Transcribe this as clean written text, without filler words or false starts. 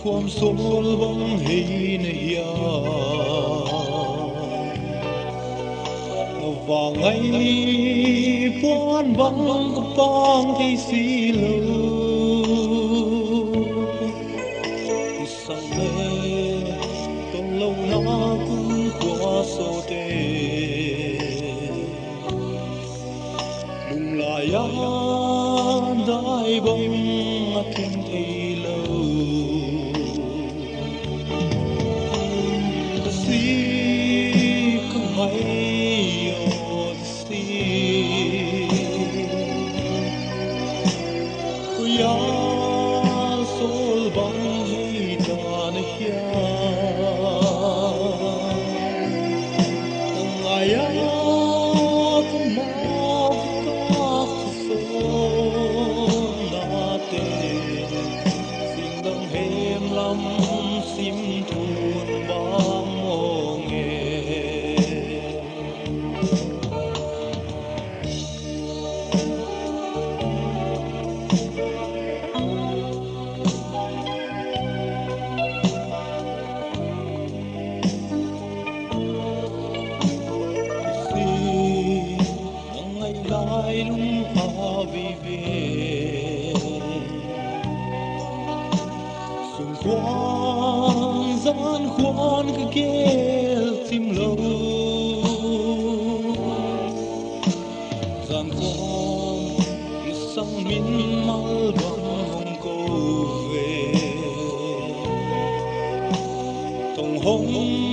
ความสูงบังให้ในยาvà ngày buồn băng băng thì xì lâu sang mê còn lâu nó cũng qua số tê đừng lại đại bông kinh thấy lâu xì không hay ya sol bang hi dan ya ngaya kuma ka so na te sim dang hem lam sim thun bang mong ai lung hoa vi về xung quanh gian khoan cái ghé tim lâu gian khoan cái sang min mal bằng hồng cô về thòng hồng